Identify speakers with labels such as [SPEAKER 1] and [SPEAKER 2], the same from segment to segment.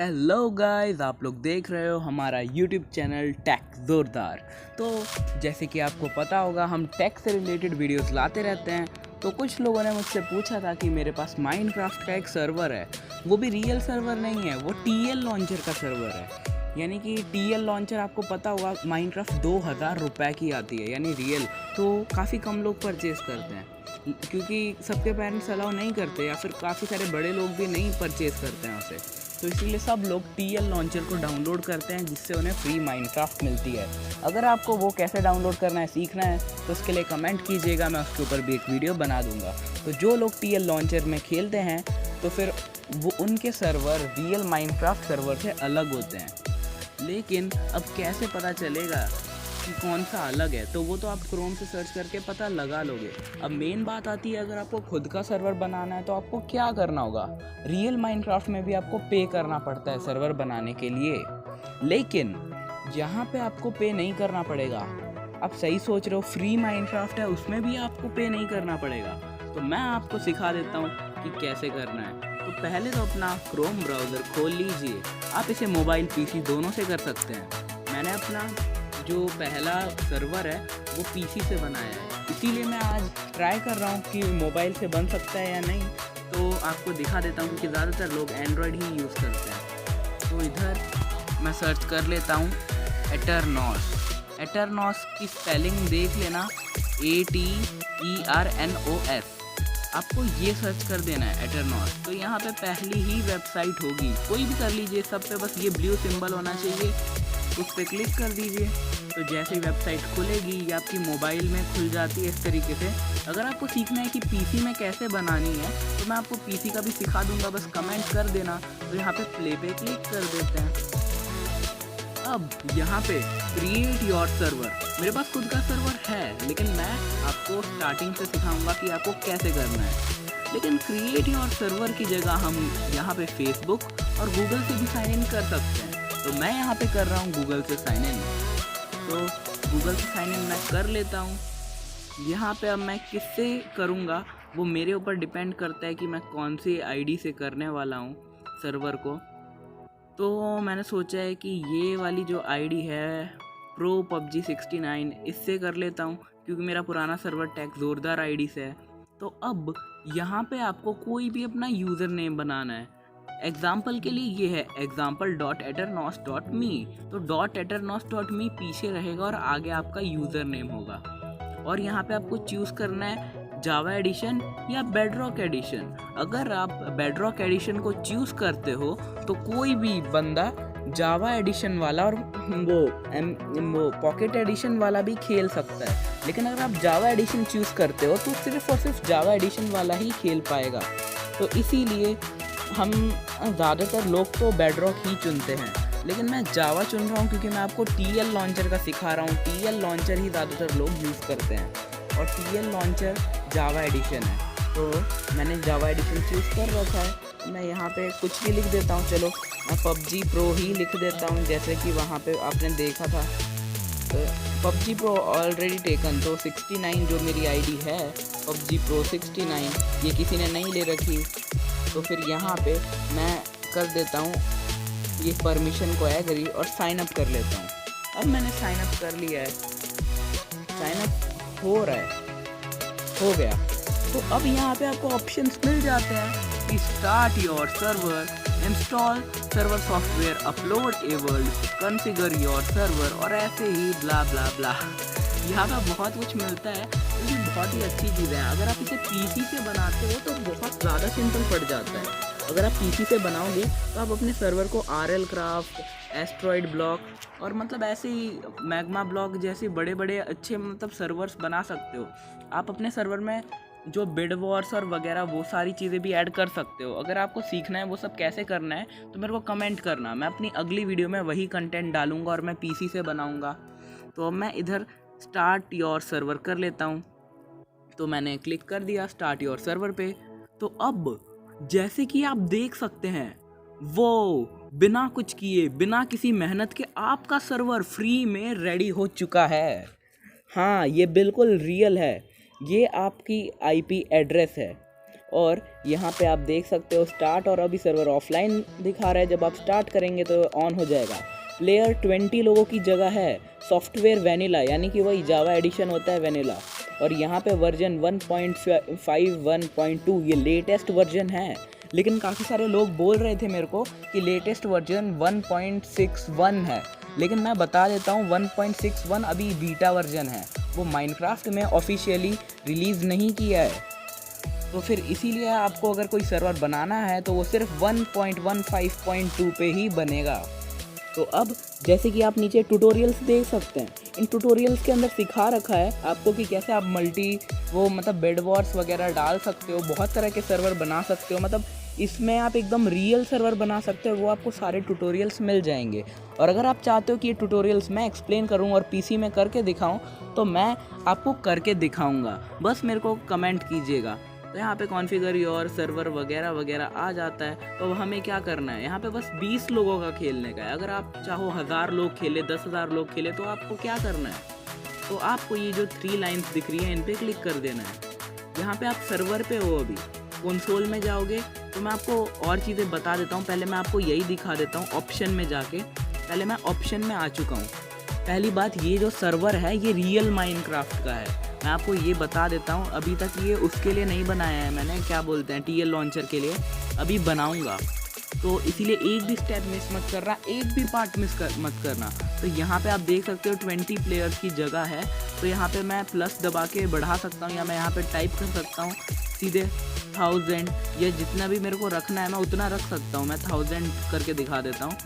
[SPEAKER 1] Hello guys, आप लोग देख रहे हो हमारा यूट्यूब चैनल टेक ज़ोरदार। तो जैसे कि आपको पता होगा, हम टेक से रिलेटेड वीडियोस लाते रहते हैं। तो कुछ लोगों ने मुझसे पूछा था कि मेरे पास माइनक्राफ्ट का एक सर्वर है, वो भी रियल सर्वर नहीं है, वो टीएल लॉन्चर का सर्वर है। यानी कि टीएल लॉन्चर आपको पता होगा, माइनक्राफ्ट 2000 रुपये की आती है, यानी रियल। तो काफ़ी कम लोग परचेज़ करते हैं क्योंकि सबके पेरेंट्स अलाउ नहीं करते, या फिर काफ़ी सारे बड़े लोग भी नहीं परचेज़ करते हैं उसे। तो इसीलिए सब लोग टीएल लॉन्चर को डाउनलोड करते हैं, जिससे उन्हें फ्री माइनक्राफ्ट मिलती है। अगर आपको वो कैसे डाउनलोड करना है सीखना है तो उसके लिए कमेंट कीजिएगा, मैं उसके ऊपर भी एक वीडियो बना दूंगा। तो जो लोग टीएल लॉन्चर में खेलते हैं तो फिर वो उनके सर्वर रियल माइनक्राफ्ट सर्वर से अलग होते हैं। लेकिन अब कैसे पता चलेगा कि कौन सा अलग है? तो वो तो आप क्रोम से सर्च करके पता लगा लोगे। अब मेन बात आती है, अगर आपको खुद का सर्वर बनाना है तो आपको क्या करना होगा। रियल माइनक्राफ्ट में भी आपको पे करना पड़ता है सर्वर बनाने के लिए, लेकिन यहाँ पे आपको पे नहीं करना पड़ेगा। आप सही सोच रहे हो, फ्री माइनक्राफ्ट है, उसमें भी आपको पे नहीं करना पड़ेगा। तो मैं आपको सिखा देता हूँ कि कैसे करना है। तो पहले तो अपना क्रोम ब्राउज़र खोल लीजिए। आप इसे मोबाइल पीसी दोनों से कर सकते हैं। मैंने अपना जो पहला सर्वर है वो पीसी से बनाया है, इसीलिए मैं आज ट्राई कर रहा हूँ कि मोबाइल से बन सकता है या नहीं। तो आपको दिखा देता हूँ, क्योंकि ज़्यादातर लोग एंड्रॉयड ही यूज़ करते हैं। तो इधर मैं सर्च कर लेता हूँ एटरनॉस। एटरनॉस की स्पेलिंग देख लेना, ATERNOS। आपको ये सर्च कर देना है एटरनॉस। तो यहाँ पे पहली ही वेबसाइट होगी, कोई भी कर लीजिए, सब पे बस ये ब्लू सिंबल होना चाहिए, उस पर क्लिक कर दीजिए। तो जैसे ही वेबसाइट खुलेगी, ये आपकी मोबाइल में खुल जाती है इस तरीके से। अगर आपको सीखना है कि पीसी में कैसे बनानी है तो मैं आपको पीसी का भी सिखा दूंगा, बस कमेंट कर देना। तो यहाँ पे प्ले पे क्लिक कर देते हैं। अब यहाँ पे क्रिएट योर सर्वर, मेरे पास खुद का सर्वर है, लेकिन मैं आपको स्टार्टिंग से सिखाऊंगा कि आपको कैसे करना है। लेकिन क्रिएट योर सर्वर की जगह हम यहाँ पे फेसबुक और गूगल से भी साइन इन कर सकते हैं। तो मैं यहाँ पे कर रहा हूँ गूगल से साइन इन। तो गूगल से साइन इन मैं कर लेता हूँ। यहाँ पे अब मैं किससे करूँगा वो मेरे ऊपर डिपेंड करता है कि मैं कौन सी आईडी से करने वाला हूँ सर्वर को। तो मैंने सोचा है कि ये वाली जो आईडी है प्रो PUBG 69, इससे कर लेता हूँ, क्योंकि मेरा पुराना सर्वर टेक ज़ोरदार आईडी से है। तो अब यहाँ पे आपको कोई भी अपना यूज़र नेम बनाना है। एग्जाम्पल के लिए ये है example.eternos.me। तो .eternos.me पीछे रहेगा और आगे आपका यूज़र नेम होगा। और यहाँ पे आपको चूज़ करना है जावा एडिशन या बेडरॉक एडिशन। अगर आप बेडरॉक एडिशन को चूज़ करते हो तो कोई भी बंदा जावा एडिशन वाला और वो पॉकेट एडिशन वाला भी खेल सकता है। लेकिन अगर आप जावा एडिशन चूज़ करते हो तो सिर्फ और सिर्फ जावा एडिशन वाला ही खेल पाएगा। तो इसीलिए हम ज़्यादातर लोग तो बेडरॉक ही चुनते हैं, लेकिन मैं जावा चुन रहा हूँ क्योंकि मैं आपको टीएल लॉन्चर का सिखा रहा हूँ। टीएल लॉन्चर ही ज़्यादातर लोग यूज़ करते हैं, और टीएल लॉन्चर जावा एडिशन है। तो मैंने जावा एडिशन चूज़ कर रखा है। मैं यहाँ पे कुछ भी लिख देता हूँ, चलो मैं PUBG प्रो ही लिख देता हूँ, जैसे कि वहाँ पे आपने देखा था। तो PUBG प्रो ऑलरेडी टेकन, तो 69 जो मेरी आईडी है PUBG प्रो 69, ये किसी ने नहीं ले रखी। तो फिर यहाँ पे मैं कर देता हूँ ये परमिशन को एग्री और साइन अप कर लेता हूँ। अब मैंने साइन अप कर लिया है, साइन अप हो रहा है, हो गया। तो अब यहाँ पे आपको ऑप्शंस मिल जाते हैं कि start your server, install server software, upload a world, configure your server, और ऐसे ही ब्ला ब्ला ब्ला। यहाँ पे बहुत कुछ मिलता है, ये बहुत ही अच्छी चीज़ है। अगर आप इसे पीसी से बनाते हो तो बहुत ज़्यादा सिंपल पड़ जाता है। अगर आप पीसी से बनाओगे तो आप अपने सर्वर को RL क्राफ्ट, एस्ट्रॉयड ब्लॉक और मतलब ऐसे ही मैग्मा ब्लॉक जैसे बड़े बड़े अच्छे मतलब सर्वर्स बना सकते हो। आप अपने सर्वर में जो बिड वॉर्स और वगैरह वो सारी चीज़ें भी ऐड कर सकते हो। अगर आपको सीखना है वो सब कैसे करना है तो मेरे को कमेंट करना, मैं अपनी अगली वीडियो में वही कंटेंट डालूंगा और मैं पीसी से बनाऊंगा। तो अब मैं इधर स्टार्ट योर सर्वर कर लेता हूँ। तो मैंने क्लिक कर दिया स्टार्ट योर सर्वर पे। तो अब जैसे कि आप देख सकते हैं, वो बिना कुछ किए, बिना किसी मेहनत के आपका सर्वर फ्री में रेडी हो चुका है। हाँ, ये बिल्कुल रियल है। ये आपकी IP एड्रेस है और यहाँ पे आप देख सकते हो स्टार्ट, और अभी सर्वर ऑफलाइन दिखा रहा है। जब आप स्टार्ट करेंगे तो ऑन हो जाएगा। प्लेयर 20 लोगों की जगह है। सॉफ्टवेयर वेनिला, यानी कि वही जावा एडिशन होता है वेनिला। और यहाँ पे वर्जन 1.5 1.2 ये लेटेस्ट वर्जन है। लेकिन काफ़ी सारे लोग बोल रहे थे मेरे को कि लेटेस्ट वर्जन 1.61 है, लेकिन मैं बता देता हूँ 1.61 अभी बीटा वर्जन है। वो माइनक्राफ्ट में ऑफिशियली रिलीज़ नहीं किया है। तो फिर इसीलिए आपको अगर कोई सर्वर बनाना है तो वो सिर्फ 1.15.2 पे ही बनेगा। तो अब जैसे कि आप नीचे ट्यूटोरियल्स देख सकते हैं, इन ट्यूटोरियल्स के अंदर सिखा रखा है आपको कि कैसे आप बेड वॉर्स वगैरह डाल सकते हो, बहुत तरह के सर्वर बना सकते हो। मतलब इसमें आप एकदम रियल सर्वर बना सकते हो, वो आपको सारे ट्यूटोरियल्स मिल जाएंगे। और अगर आप चाहते हो कि ये ट्यूटोरियल्स मैं एक्सप्लेन करूं और पीसी में करके दिखाऊं, तो मैं आपको करके दिखाऊंगा, बस मेरे को कमेंट कीजिएगा। तो यहाँ पे कॉन्फ़िगर योर सर्वर वगैरह वगैरह आ जाता है। तो हमें क्या करना है, यहाँ पे बस 20 लोगों का खेलने का है। अगर आप चाहो 1000 लोग खेले, 10,000 लोग खेले, तो आपको क्या करना है, तो आपको ये जो 3 लाइन्स दिख रही हैं इन पे क्लिक कर देना है। यहाँ पे आप सर्वर पे हो, अभी कंसोल में जाओगे तो मैं आपको और चीज़ें बता देता हूँ। पहले मैं आपको यही दिखा देता हूँ ऑप्शन में जाके। पहले मैं ऑप्शन में आ चुका हूँ। पहली बात, ये जो सर्वर है ये रियल माइनक्राफ्ट का है। मैं आपको ये बता देता हूँ, अभी तक ये उसके लिए नहीं बनाया है मैंने, क्या बोलते हैं, TL लॉन्चर के लिए। अभी बनाऊँगा, तो इसीलिए एक भी स्टेप मिस मत करना, एक भी पार्ट मत करना। तो यहाँ पे आप देख सकते हो 20 प्लेयर्स की जगह है। तो यहाँ पे मैं प्लस दबा के बढ़ा सकता हूँ, या मैं यहाँ पे टाइप कर सकता हूँ सीधे 1000, या जितना भी मेरे को रखना है मैं उतना रख सकता हूँ। मैं 1000 करके दिखा देता हूँ।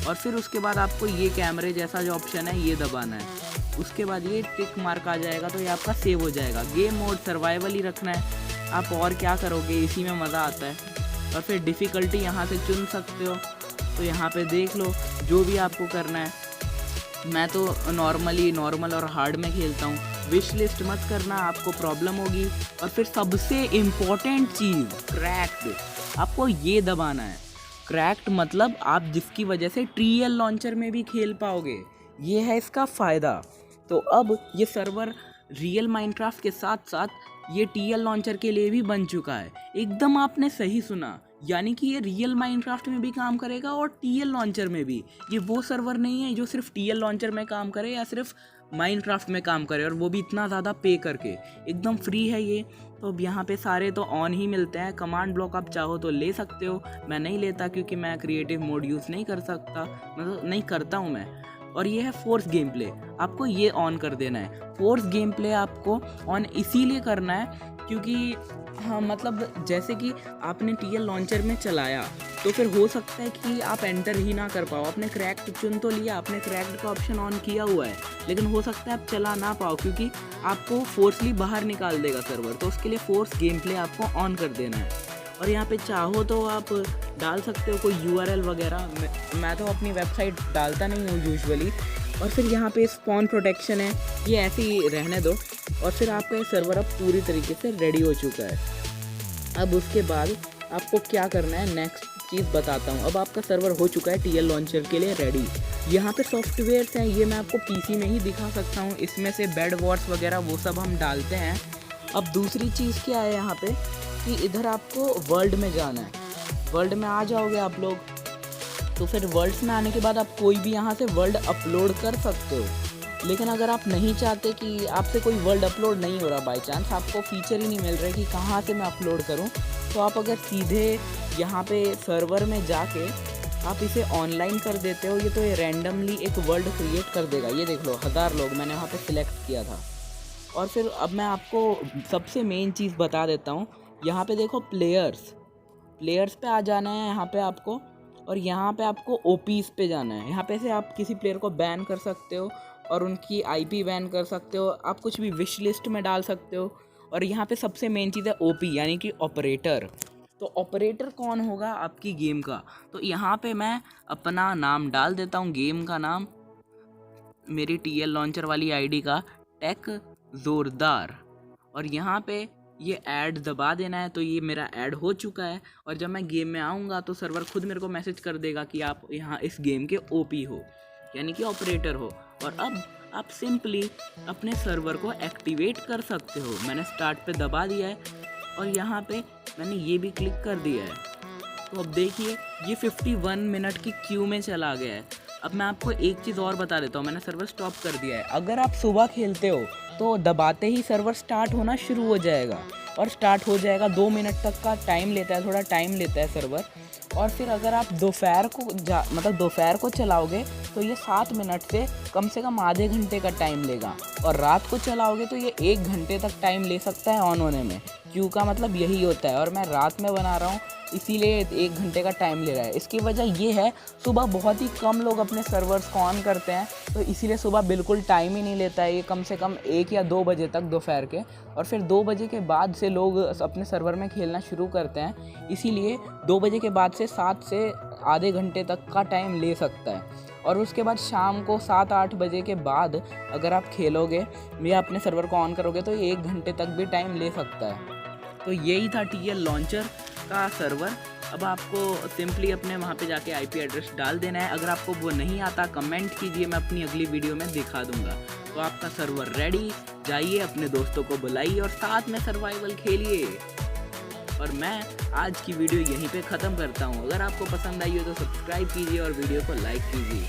[SPEAKER 1] और फिर उसके बाद आपको ये कैमरे जैसा जो ऑप्शन है ये दबाना है। उसके बाद ये टिक मार्क आ जाएगा, तो ये आपका सेव हो जाएगा। गेम मोड सर्वाइवल ही रखना है, आप और क्या करोगे, इसी में मज़ा आता है। और फिर डिफ़िकल्टी यहाँ से चुन सकते हो। तो यहाँ पे देख लो जो भी आपको करना है। मैं तो नॉर्मल और हार्ड में खेलता हूँ। विश लिस्ट मत करना, आपको प्रॉब्लम होगी। और फिर सबसे इम्पोर्टेंट चीज़ क्रैक्ड, आपको ये दबाना है। क्रैक्ड मतलब आप जिसकी वजह से TL लॉन्चर में भी खेल पाओगे, ये है इसका फ़ायदा। तो अब ये सर्वर रियल माइनक्राफ्ट के साथ साथ ये TL लॉन्चर के लिए भी बन चुका है। एकदम आपने सही सुना, यानी कि ये रियल माइनक्राफ्ट में भी काम करेगा और TL लॉन्चर में भी। ये वो सर्वर नहीं है जो सिर्फ TL लॉन्चर में काम करे या सिर्फ माइनक्राफ्ट में काम करे, और वो भी इतना ज़्यादा पे करके। एकदम फ्री है ये। तो अब यहाँ पे सारे तो ऑन ही मिलते हैं। कमांड ब्लॉक आप चाहो तो ले सकते हो, मैं नहीं लेता क्योंकि मैं क्रिएटिव मोड यूज़ नहीं कर सकता, मतलब नहीं करता हूँ मैं। और ये है फोर्स गेम प्ले, आपको ये ऑन कर देना है। फोर्स गेम प्ले आपको ऑन इसीलिए करना है क्योंकि हाँ, मतलब जैसे कि आपने TL लॉन्चर में चलाया तो फिर हो सकता है कि आप एंटर ही ना कर पाओ। आपने क्रैक्ड चुन तो लिया, आपने क्रैक्ड का ऑप्शन ऑन किया हुआ है, लेकिन हो सकता है आप चला ना पाओ क्योंकि आपको फोर्सली बाहर निकाल देगा सर्वर। तो उसके लिए फोर्स गेम प्ले आपको ऑन कर देना है। और यहाँ पे चाहो तो आप डाल सकते हो कोई URL वगैरह। मैं तो अपनी वेबसाइट डालता नहीं हूँ यूजुअली। और फिर यहाँ पे स्पॉन प्रोटेक्शन है, ये ऐसे ही रहने दो। और फिर आपका सर्वर अब पूरी तरीके से रेडी हो चुका है। अब उसके बाद आपको क्या करना है, नेक्स्ट चीज़ बताता हूँ। अब आपका सर्वर हो चुका है TL लॉन्चर के लिए रेडी। यहाँ पे सॉफ्टवेयर्स हैं, ये मैं आपको PC में ही दिखा सकता हूँ। इसमें से बेड वॉर्स वगैरह वो सब हम डालते हैं। अब दूसरी चीज़ क्या है यहाँ पे कि इधर आपको वर्ल्ड में जाना है। वर्ल्ड में आ जाओगे आप लोग, तो फिर वर्ल्ड्स में आने के बाद आप कोई भी यहाँ से वर्ल्ड अपलोड कर सकते हो। लेकिन अगर आप नहीं चाहते कि आपसे कोई वर्ल्ड अपलोड नहीं हो रहा, बाय चांस आपको फीचर ही नहीं मिल रहा है कि कहाँ से मैं अपलोड करूँ, तो आप अगर सीधे यहाँ पे सर्वर में जाके आप इसे ऑनलाइन कर देते हो, ये रैंडमली एक वर्ल्ड क्रिएट कर देगा। ये देख लो 1000 लोग मैंने वहाँ पे सिलेक्ट किया था। और फिर अब मैं आपको सबसे मेन चीज़ बता देता हूँ। यहाँ पे देखो प्लेयर्स पे आ जाना है यहाँ पे आपको, और यहाँ पे आपको OPs पे जाना है। यहाँ पे से आप किसी प्लेयर को बैन कर सकते हो और उनकी IP बैन कर सकते हो। आप कुछ भी विश लिस्ट में डाल सकते हो। और यहाँ पे सबसे मेन चीज़ है OP यानी कि ऑपरेटर। तो ऑपरेटर कौन होगा आपकी गेम का, तो यहाँ पे मैं अपना नाम डाल देता हूँ, गेम का नाम, मेरी TL लॉन्चर वाली ID का टेक ज़ोरदार। और यहाँ पे ये ऐड दबा देना है, तो ये मेरा ऐड हो चुका है। और जब मैं गेम में आऊँगा तो सर्वर खुद मेरे को मैसेज कर देगा कि आप यहाँ इस गेम के OP हो, यानी कि ऑपरेटर हो। और अब आप सिंपली अपने सर्वर को एक्टिवेट कर सकते हो। मैंने स्टार्ट पे दबा दिया है और यहाँ पे मैंने ये भी क्लिक कर दिया है। तो अब देखिए ये 51 मिनट की क्यू में चला गया है। अब मैं आपको एक चीज़ और बता देता हूँ, मैंने सर्वर स्टॉप कर दिया है। अगर आप सुबह खेलते हो तो दबाते ही सर्वर स्टार्ट होना शुरू हो जाएगा और स्टार्ट हो जाएगा। 2 मिनट तक का टाइम लेता है, थोड़ा टाइम लेता है सर्वर। और फिर अगर आप दोपहर को चलाओगे तो ये 7 मिनट से कम आधे घंटे का टाइम लेगा, और रात को चलाओगे तो ये 1 घंटे तक टाइम ले सकता है ऑन होने में। क्यू का मतलब यही होता है, और मैं रात में बना रहा हूँ इसीलिए 1 घंटे का टाइम ले रहा है। इसकी वजह ये है सुबह बहुत ही कम लोग अपने सर्वर्स को ऑन करते हैं, तो इसीलिए सुबह बिल्कुल टाइम ही नहीं लेता है ये, कम से कम 1 या 2 बजे तक दोपहर के। और फिर 2 बजे के बाद से लोग अपने सर्वर में खेलना शुरू करते हैं, इसीलिए 2 बजे के बाद से 7 से आधे घंटे तक का टाइम ले सकता है। और उसके बाद शाम को 7-8 बजे के बाद अगर आप खेलोगे या अपने सर्वर को ऑन करोगे तो 1 घंटे तक भी टाइम ले सकता है। तो यही था TL लॉन्चर का सर्वर। अब आपको सिंपली अपने वहाँ पे जाके IP एड्रेस डाल देना है। अगर आपको वो नहीं आता कमेंट कीजिए, मैं अपनी अगली वीडियो में दिखा दूँगा। तो आपका सर्वर रेडी, जाइए अपने दोस्तों को बुलाइए और साथ में सर्वाइवल खेलिए। और मैं आज की वीडियो यहीं पे ख़त्म करता हूँ। अगर आपको पसंद आई हो तो सब्सक्राइब कीजिए और वीडियो को लाइक कीजिए।